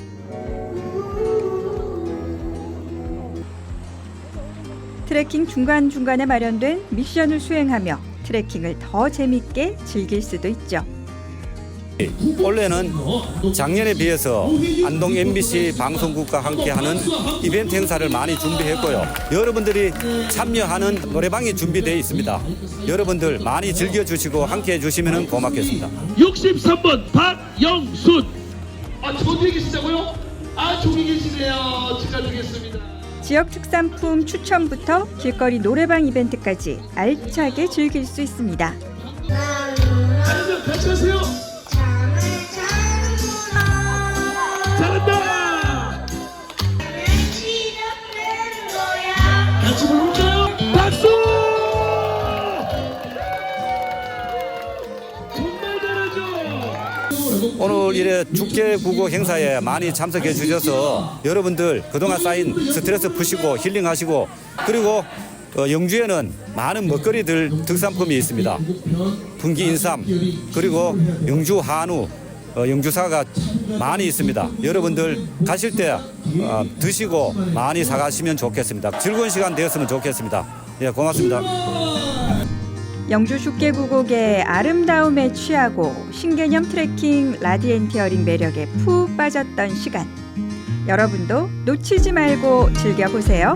[SPEAKER 1] 트레킹 중간중간에 마련된 미션을 수행하며 트레킹을 더 재밌게 즐길 수도 있죠.
[SPEAKER 6] 올해는 작년에 비해서 안동 MBC 방송국과 함께하는 이벤트 행사를 많이 준비했고요. 여러분들이 참여하는 노래방이 준비되어 있습니다. 여러분들 많이 즐겨주시고 함께해 주시면 고맙겠습니다.
[SPEAKER 7] 63번 박영순. 저기 계시자고요? 저기 계시네요. 축하드리겠습니다.
[SPEAKER 1] 지역 특산품 추첨부터 길거리 노래방 이벤트까지 알차게 즐길 수 있습니다.
[SPEAKER 7] 아니면 같이 하세요. 잘한다. 같이 불러볼까요? 박수. 정말 잘하죠.
[SPEAKER 6] 오늘 이래 축제국어 행사에 많이 참석해 주셔서 여러분들 그동안 쌓인 스트레스 푸시고 힐링하시고 그리고 영주에는 많은 먹거리들 특산품이 있습니다. 분기 인삼 그리고 영주 한우 영주사가 많이 있습니다. 여러분들 가실 때 드시고 많이 사가시면 좋겠습니다. 즐거운 시간 되었으면 좋겠습니다. 예, 고맙습니다.
[SPEAKER 1] 영주 축계구곡의 아름다움에 취하고 신개념 트레킹 라디엔티어링 매력에 푹 빠졌던 시간. 여러분도 놓치지 말고 즐겨보세요.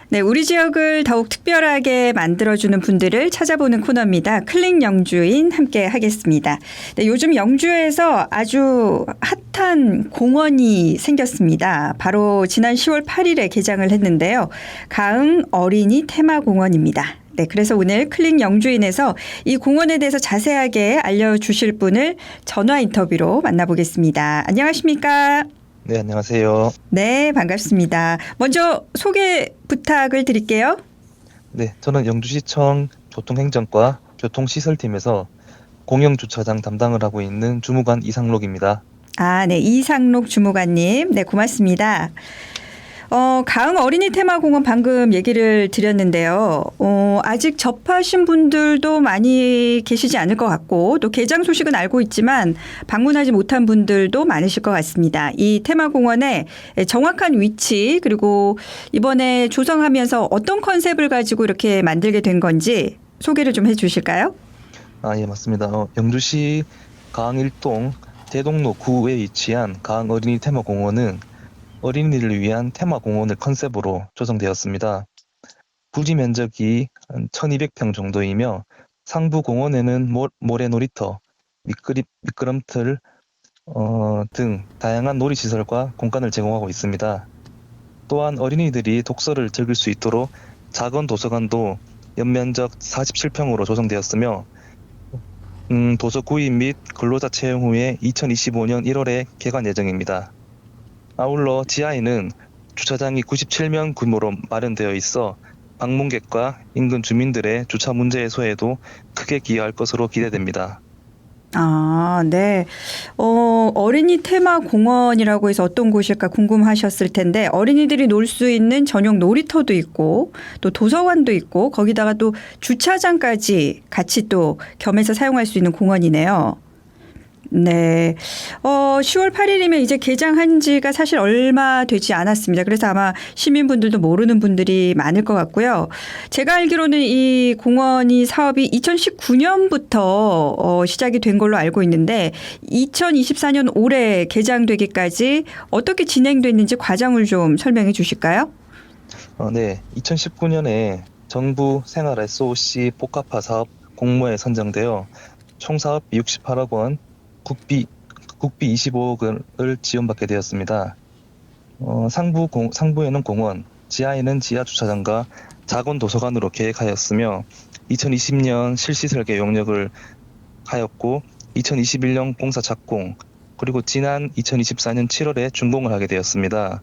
[SPEAKER 1] 네, 우리 지역을 더욱 특별하게 만들어주는 분들을 찾아보는 코너입니다. 클릭 영주인 함께 하겠습니다. 네, 요즘 영주에서 아주 핫한 공원이 생겼습니다. 바로 지난 10월 8일에 개장을 했는데요. 가흥 어린이 테마공원입니다. 네, 그래서 오늘 클릭 영주인에서 이 공원에 대해서 자세하게 알려주실 분을 전화 인터뷰로 만나보겠습니다. 안녕하십니까?
[SPEAKER 8] 네, 안녕하세요.
[SPEAKER 1] 네, 반갑습니다. 먼저 소개 부탁을 드릴게요.
[SPEAKER 8] 네, 저는 영주시청 교통행정과 교통시설팀에서 공영주차장 담당을 하고 있는 주무관 이상록입니다.
[SPEAKER 1] 네, 이상록 주무관님. 네, 고맙습니다. 가흥 어린이 테마공원 방금 얘기를 드렸는데요. 아직 접하신 분들도 많이 계시지 않을 것 같고 또 개장 소식은 알고 있지만 방문하지 못한 분들도 많으실 것 같습니다. 이 테마공원의 정확한 위치 그리고 이번에 조성하면서 어떤 컨셉을 가지고 이렇게 만들게 된 건지 소개를 좀 해 주실까요?
[SPEAKER 8] 예, 맞습니다. 영주시 가흥 1동 대동로 9에 위치한 가흥 어린이 테마공원은 어린이를 위한 테마공원을 컨셉으로 조성되었습니다. 부지 면적이 1200평 정도이며 상부 공원에는 모래 놀이터, 미끄럼틀 등 다양한 놀이시설과 공간을 제공하고 있습니다. 또한 어린이들이 독서를 즐길 수 있도록 작은 도서관도 연면적 47평으로 조성되었으며 도서 구입 및 근로자 채용 후에 2025년 1월에 개관 예정입니다. 아울러 지하에는 주차장이 97면 규모로 마련되어 있어 방문객과 인근 주민들의 주차 문제 해소에도 크게 기여할 것으로 기대됩니다.
[SPEAKER 1] 네. 어린이 테마 공원이라고 해서 어떤 곳일까 궁금하셨을 텐데 어린이들이 놀 수 있는 전용 놀이터도 있고 또 도서관도 있고 거기다가 또 주차장까지 같이 또 겸해서 사용할 수 있는 공원이네요. 네. 10월 8일이면 이제 개장한 지가 사실 얼마 되지 않았습니다. 그래서 아마 시민분들도 모르는 분들이 많을 것 같고요. 제가 알기로는 이 공원이 사업이 2019년부터 시작이 된 걸로 알고 있는데 2024년 올해 개장되기까지 어떻게 진행됐는지 과정을 좀 설명해 주실까요?
[SPEAKER 8] 네. 2019년에 정부 생활 SOC 복합화 사업 공모에 선정되어 총 사업비 68억 원, 국비 25억을 지원받게 되었습니다. 상부에는 공원, 지하에는 지하 주차장과 작은 도서관으로 계획하였으며 2020년 실시 설계 용역을 하였고 2021년 공사 착공 그리고 지난 2024년 7월에 준공을 하게 되었습니다.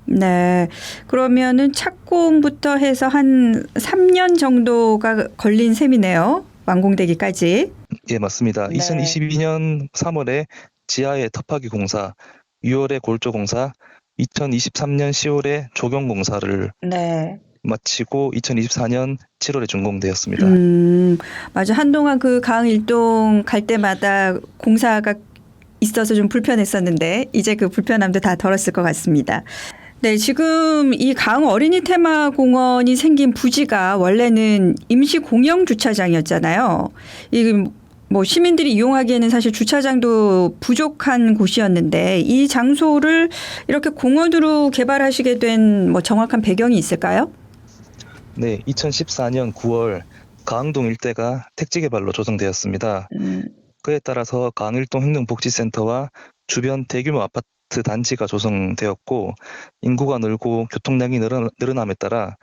[SPEAKER 1] 네. 그러면은 착공부터 해서 한 3년 정도가 걸린 셈이네요. 완공되기까지.
[SPEAKER 8] 예, 맞습니다.
[SPEAKER 1] 네.
[SPEAKER 8] 2022년 3월에 지하의 터파기 공사, 6월에 골조 공사, 2023년 10월에 조경 공사를
[SPEAKER 1] 네.
[SPEAKER 8] 마치고 2024년 7월에 준공되었습니다.
[SPEAKER 1] 맞아. 한동안 그 가흥 일동 갈 때마다 공사가 있어서 좀 불편했었는데 이제 그 불편함도 다 덜었을 것 같습니다. 네, 지금 이 가흥 어린이 테마공원이 생긴 부지가 원래는 임시 공영 주차장이었잖아요. 이 뭐 시민들이 이용하기에는 사실 주차장도 부족한 곳이었는데 이 장소를 이렇게 공원으로 개발하시게 된 뭐 정확한 배경이 있을까요?
[SPEAKER 8] 네, 2014년 9월 가흥동 일대가 택지 개발로 조성되었습니다. 그에 따라서 가흥일동 행정복지센터와 주변 대규모 아파트 단지가 조성되었고 인구가 늘고 교통량이 늘어남에 따라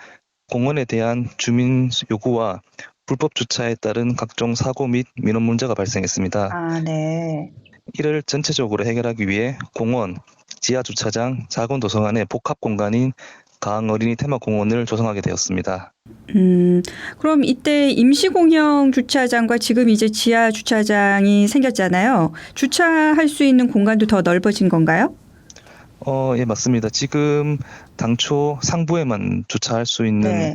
[SPEAKER 8] 공원에 대한 주민 요구와 불법 주차에 따른 각종 사고 및 민원 문제가 발생했습니다.
[SPEAKER 1] 아, 네.
[SPEAKER 8] 이를 전체적으로 해결하기 위해 공원, 지하 주차장, 작은 도서관의 복합 공간인 가흥 어린이 테마공원을 조성하게 되었습니다.
[SPEAKER 1] 그럼 이때 임시공영 주차장과 지금 이제 지하 주차장이 생겼잖아요. 주차할 수 있는 공간도 더 넓어진 건가요?
[SPEAKER 8] 예, 맞습니다. 지금 당초 상부에만 주차할 수 있는
[SPEAKER 1] 네.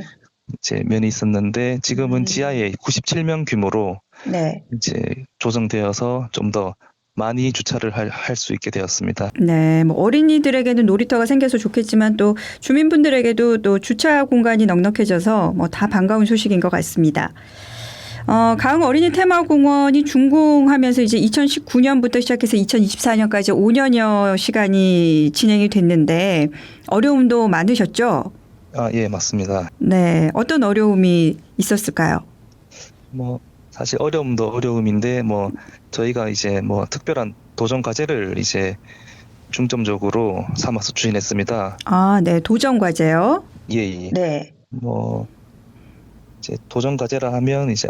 [SPEAKER 8] 이제 면이 있었는데 지금은 지하에 97명 규모로
[SPEAKER 1] 네.
[SPEAKER 8] 이제 조성되어서 좀 더 많이 주차를 할 수 있게 되었습니다.
[SPEAKER 1] 네, 뭐 어린이들에게는 놀이터가 생겨서 좋겠지만 또 주민분들에게도 또 주차 공간이 넉넉해져서 뭐 다 반가운 소식인 것 같습니다. 가흥 어린이 테마공원이 준공하면서 이제 2019년부터 시작해서 2024년까지 5년여 시간이 진행이 됐는데 어려움도 많으셨죠?
[SPEAKER 8] 아, 예, 맞습니다.
[SPEAKER 1] 네, 어떤 어려움이 있었을까요?
[SPEAKER 8] 뭐 사실 어려움도 어려움인데 뭐 저희가 이제 뭐 특별한 도전 과제를 이제 중점적으로 삼아서 추진했습니다.
[SPEAKER 1] 아, 네, 도전 과제요.
[SPEAKER 8] 예, 예.
[SPEAKER 1] 네.
[SPEAKER 8] 뭐 이제 도전 과제라 하면 이제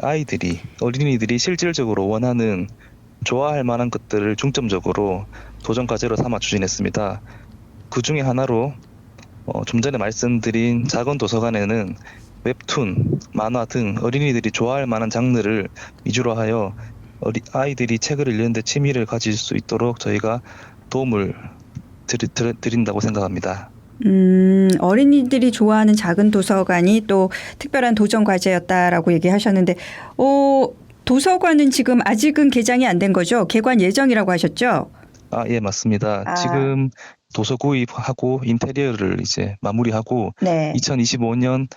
[SPEAKER 8] 어린이들이 실질적으로 원하는 좋아할 만한 것들을 중점적으로 도전 과제로 삼아 추진했습니다. 그 중에 하나로 좀 전에 말씀드린 작은 도서관에는 웹툰, 만화 등 어린이들이 좋아할 만한 장르를 위주로 하여 아이들이 책을 읽는 데 취미를 가질 수 있도록 저희가 도움을 드린다고 생각합니다.
[SPEAKER 1] 어린이들이 좋아하는 작은 도서관이 또 특별한 도전 과제였다라고 얘기하셨는데, 도서관은 지금 아직은 개장이 안 된 거죠? 개관 예정이라고 하셨죠?
[SPEAKER 8] 아, 예, 맞습니다.
[SPEAKER 1] 아.
[SPEAKER 8] 지금 도서 구입하고 인테리어를 이제 마무리하고
[SPEAKER 1] 네.
[SPEAKER 8] 2025년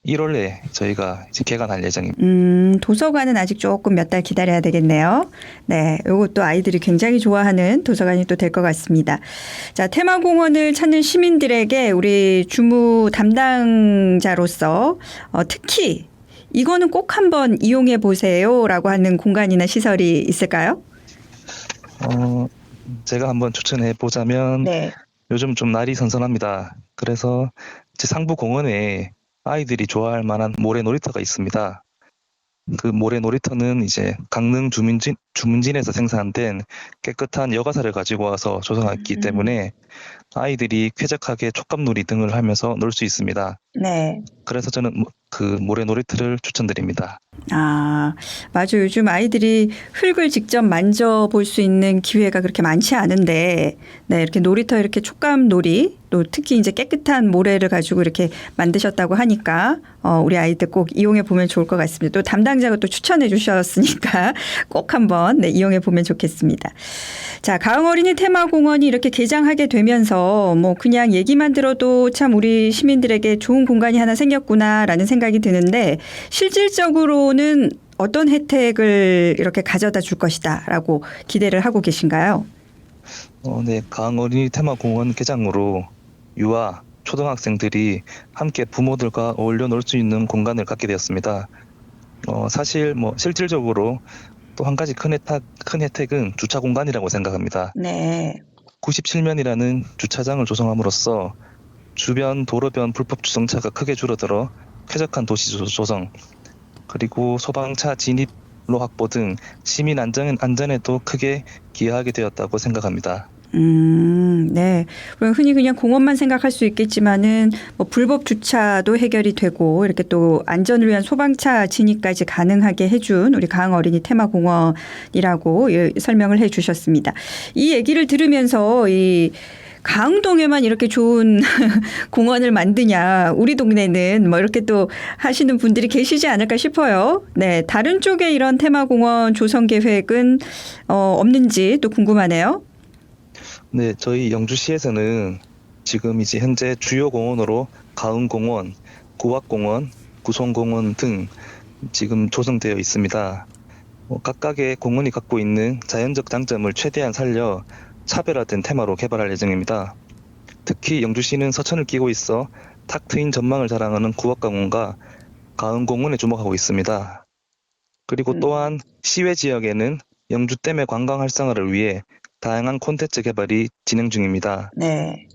[SPEAKER 8] 1월에 저희가 이제 개관할 예정입니다.
[SPEAKER 1] 도서관은 아직 조금 몇 달 기다려야 되겠네요. 네, 이것도 아이들이 굉장히 좋아하는 도서관이 또 될 것 같습니다. 자, 테마공원을 찾는 시민들에게 우리 주무 담당자로서 특히 이거는 꼭 한번 이용해 보세요라고 하는 공간이나 시설이 있을까요?
[SPEAKER 8] 제가 한번 추천해 보자면
[SPEAKER 1] 네.
[SPEAKER 8] 요즘 좀 날이 선선합니다. 그래서 제 상부 공원에 아이들이 좋아할 만한 모래 놀이터가 있습니다. 그 모래 놀이터는 이제 강릉 주문진에서 생산된 깨끗한 여과사를 가지고 와서 조성했기 때문에 아이들이 쾌적하게 촉감놀이 등을 하면서 놀 수 있습니다.
[SPEAKER 1] 네.
[SPEAKER 8] 그래서 저는 그 모래 놀이터를 추천드립니다.
[SPEAKER 1] 아, 맞아요. 요즘 아이들이 흙을 직접 만져볼 수 있는 기회가 그렇게 많지 않은데, 네, 이렇게 놀이터 이렇게 촉감 놀이, 또 특히 이제 깨끗한 모래를 가지고 이렇게 만드셨다고 하니까, 우리 아이들 꼭 이용해 보면 좋을 것 같습니다. 또 담당자가 또 추천해 주셨으니까 꼭 한번 네, 이용해 보면 좋겠습니다. 자, 가흥 어린이 테마공원이 이렇게 개장하게 되면서 뭐 그냥 얘기만 들어도 참 우리 시민들에게 좋은 공간이 하나 생겼구나라는 생각이 드는데 실질적으로는 어떤 혜택을 이렇게 가져다 줄 것이다라고 기대를 하고 계신가요?
[SPEAKER 8] 네, 가흥 어린이 테마공원 개장으로 유아, 초등학생들이 함께 부모들과 어울려 놀 수 있는 공간을 갖게 되었습니다. 사실 뭐 실질적으로 또 한 가지 큰 혜택은 주차 공간이라고 생각합니다.
[SPEAKER 1] 네.
[SPEAKER 8] 97면이라는 주차장을 조성함으로써 주변 도로변 불법 주정차가 크게 줄어들어 쾌적한 도시 조성, 그리고 소방차 진입로 확보 등 시민 안전에도 크게 기여하게 되었다고 생각합니다.
[SPEAKER 1] 네. 그럼 흔히 그냥 공원만 생각할 수 있겠지만은 뭐 불법 주차도 해결이 되고 이렇게 또 안전을 위한 소방차 진입까지 가능하게 해준 우리 가흥 어린이 테마공원이라고 설명을 해주셨습니다. 이 얘기를 들으면서 이 가흥동에만 이렇게 좋은 공원을 만드냐, 우리 동네는 뭐 이렇게 또 하시는 분들이 계시지 않을까 싶어요. 네, 다른 쪽에 이런 테마공원 조성 계획은 없는지 또 궁금하네요.
[SPEAKER 8] 네, 저희 영주시에서는 지금 이제 현재 주요 공원으로 가흥공원, 구악공원, 구송공원 등 지금 조성되어 있습니다. 각각의 공원이 갖고 있는 자연적 장점을 최대한 살려 차별화된 테마로 개발할 예정입니다. 특히 영주시는 서천을 끼고 있어 탁 트인 전망을 자랑하는 국악공원과 가은공원에 주목하고 있습니다. 그리고 또한 시외 지역에는 영주댐의 관광 활성화를 위해 다양한 콘텐츠 개발이 진행 중입니다.
[SPEAKER 1] 네.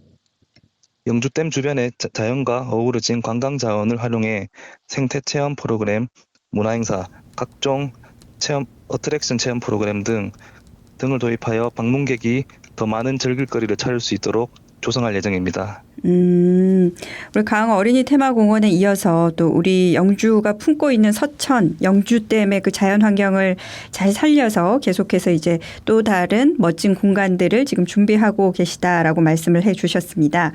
[SPEAKER 8] 영주댐 주변의 자연과 어우러진 관광 자원을 활용해 생태 체험 프로그램, 문화행사, 각종 체험, 어트랙션 체험 프로그램 등을 도입하여 방문객이 더 많은 즐길거리를 찾을 수 있도록 조성할 예정입니다.
[SPEAKER 1] 우리 가흥 어린이 테마공원에 이어서 또 우리 영주가 품고 있는 서천, 영주댐의 그 자연 환경을 잘 살려서 계속해서 이제 또 다른 멋진 공간들을 지금 준비하고 계시다라고 말씀을 해 주셨습니다.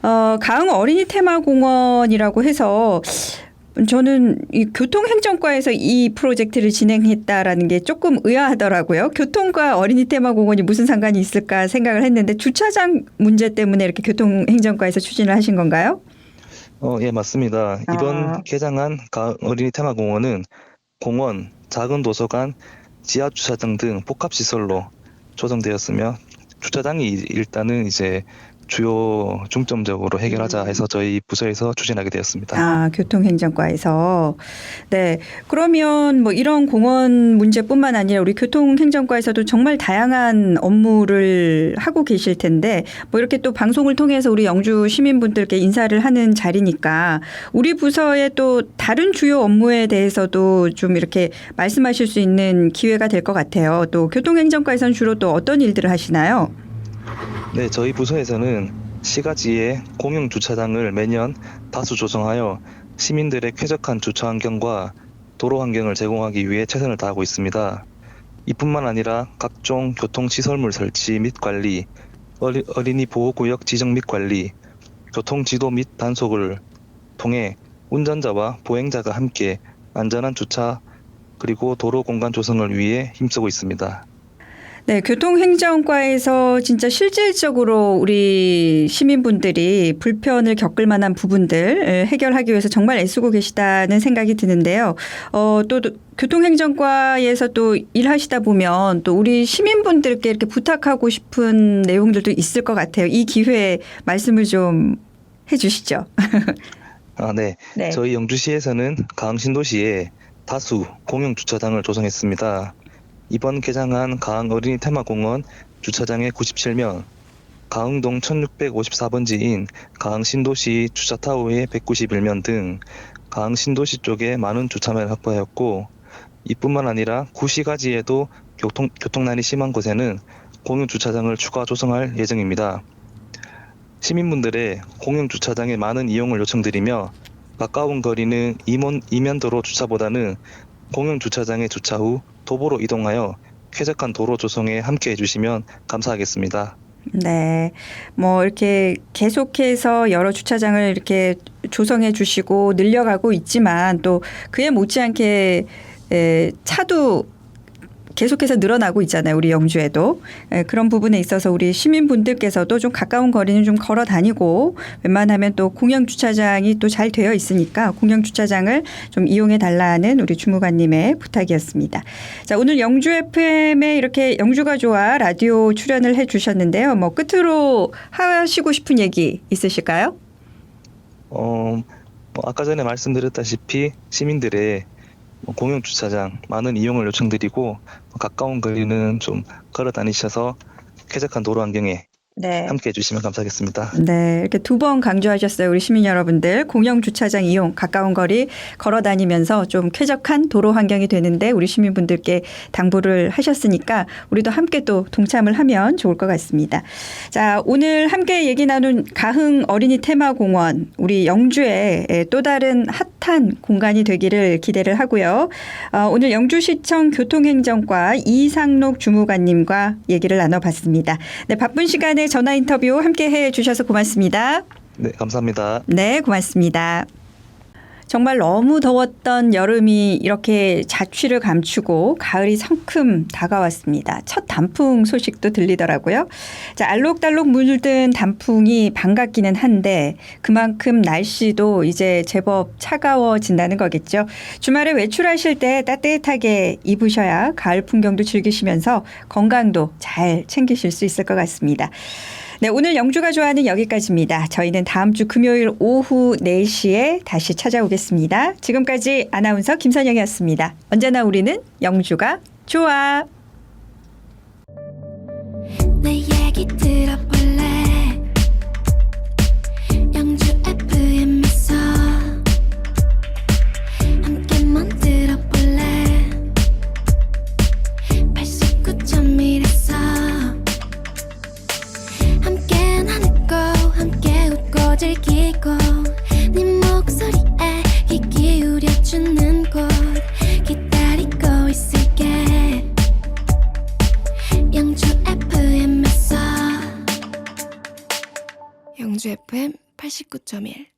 [SPEAKER 1] 가흥 어린이 테마공원이라고 해서 저는 이 교통행정과에서 이 프로젝트를 진행했다라는 게 조금 의아하더라고요. 교통과 어린이 테마공원이 무슨 상관이 있을까 생각을 했는데 주차장 문제 때문에 이렇게 교통행정과에서 추진을 하신 건가요?
[SPEAKER 8] 예, 맞습니다. 이번 개장한 가흥 어린이 테마공원은 공원, 작은 도서관, 지하 주차장 등 복합 시설로 조성되었으며 주차장이 일단은 이제 주요 중점적으로 해결하자 해서 저희 부서에서 추진하게 되었습니다.
[SPEAKER 1] 교통행정과에서. 네. 그러면 뭐 이런 공원 문제뿐만 아니라 우리 교통행정과에서도 정말 다양한 업무를 하고 계실 텐데 뭐 이렇게 또 방송을 통해서 우리 영주 시민분들께 인사를 하는 자리니까 우리 부서의 또 다른 주요 업무에 대해서도 좀 이렇게 말씀하실 수 있는 기회가 될 것 같아요. 또 교통행정과에서는 주로 또 어떤 일들을 하시나요?
[SPEAKER 8] 네, 저희 부서에서는 시가지에 공용 주차장을 매년 다수 조성하여 시민들의 쾌적한 주차 환경과 도로 환경을 제공하기 위해 최선을 다하고 있습니다. 이뿐만 아니라 각종 교통시설물 설치 및 관리, 어린이 보호구역 지정 및 관리, 교통지도 및 단속을 통해 운전자와 보행자가 함께 안전한 주차 그리고 도로 공간 조성을 위해 힘쓰고 있습니다.
[SPEAKER 1] 네, 교통행정과에서 진짜 실질적으로 우리 시민분들이 불편을 겪을 만한 부분들 해결하기 위해서 정말 애쓰고 계시다는 생각이 드는데요. 또 교통행정과에서 또 일하시다 보면 또 우리 시민분들께 이렇게 부탁하고 싶은 내용들도 있을 것 같아요. 이 기회에 말씀을 좀 해 주시죠.
[SPEAKER 8] 네.
[SPEAKER 1] 네.
[SPEAKER 8] 저희 영주시에서는 가흥 신도시에 다수 공용 주차장을 조성했습니다. 이번 개장한 가흥 어린이 테마공원 주차장의 97면, 가흥동 1654번지인 가흥 신도시 주차타워의 191면 등 가흥 신도시 쪽에 많은 주차면을 확보하였고, 이뿐만 아니라 구시가지에도 교통난이 심한 곳에는 공용 주차장을 추가 조성할 예정입니다. 시민분들의 공용 주차장의 많은 이용을 요청드리며 가까운 거리는 이면도로 주차보다는 공용 주차장에 주차 후 도보로 이동하여 쾌적한 도로 조성에 함께 해주시면 감사하겠습니다.
[SPEAKER 1] 네. 뭐 이렇게 계속해서 여러 주차장을 이렇게 조성해 주시고 늘려가고 있지만 또 그에 못지않게 차도 계속해서 늘어나고 있잖아요. 우리 영주에도. 그런 부분에 있어서 우리 시민분들께서도 좀 가까운 거리는 좀 걸어 다니고 웬만하면 또 공영 주차장이 또 잘 되어 있으니까 공영 주차장을 좀 이용해 달라는 우리 주무관님의 부탁이었습니다. 자, 오늘 영주 FM에 이렇게 영주가 좋아 라디오 출연을 해 주셨는데요. 뭐 끝으로 하시고 싶은 얘기 있으실까요?
[SPEAKER 8] 아까 전에 말씀드렸다시피 시민들의 공용 주차장 많은 이용을 요청드리고 가까운 거리는 좀 걸어 다니셔서 쾌적한 도로 환경에
[SPEAKER 1] 네.
[SPEAKER 8] 함께 해주시면 감사하겠습니다.
[SPEAKER 1] 네, 이렇게 두 번 강조하셨어요. 우리 시민 여러분들 공영 주차장 이용 가까운 거리 걸어 다니면서 좀 쾌적한 도로 환경이 되는데 우리 시민분들께 당부를 하셨으니까 우리도 함께 또 동참을 하면 좋을 것 같습니다. 자, 오늘 함께 얘기 나눈 가흥 어린이 테마공원 우리 영주의 또 다른 핫한 공간이 되기를 기대를 하고요. 오늘 영주시청 교통행정과 이상록 주무관님과 얘기를 나눠봤습니다. 네, 바쁜 시간에 전화 인터뷰 함께 해 주셔서 고맙습니다.
[SPEAKER 8] 네, 감사합니다.
[SPEAKER 1] 네, 고맙습니다. 정말 너무 더웠던 여름이 이렇게 자취를 감추고 가을이 성큼 다가왔습니다. 첫 단풍 소식도 들리더라고요. 자, 알록달록 물든 단풍이 반갑기는 한데 그만큼 날씨도 이제 제법 차가워진다는 거겠죠. 주말에 외출하실 때 따뜻하게 입으셔야 가을 풍경도 즐기시면서 건강도 잘 챙기실 수 있을 것 같습니다. 네, 오늘 영주가 좋아하는 여기까지입니다. 저희는 다음 주 금요일 오후 4시에 다시 찾아오겠습니다. 지금까지 아나운서 김선영이었습니다. 언제나 우리는 영주가 좋아.
[SPEAKER 9] 내 얘기 들어볼래? 영주 FM에서 함께만 들어볼래? 89.1에서 함께 나누고 함께 웃고 즐기고 네 목소리에 귀 기울여주는 곳 기다리고 있을게. 영주 FM에서 영주 FM 89.1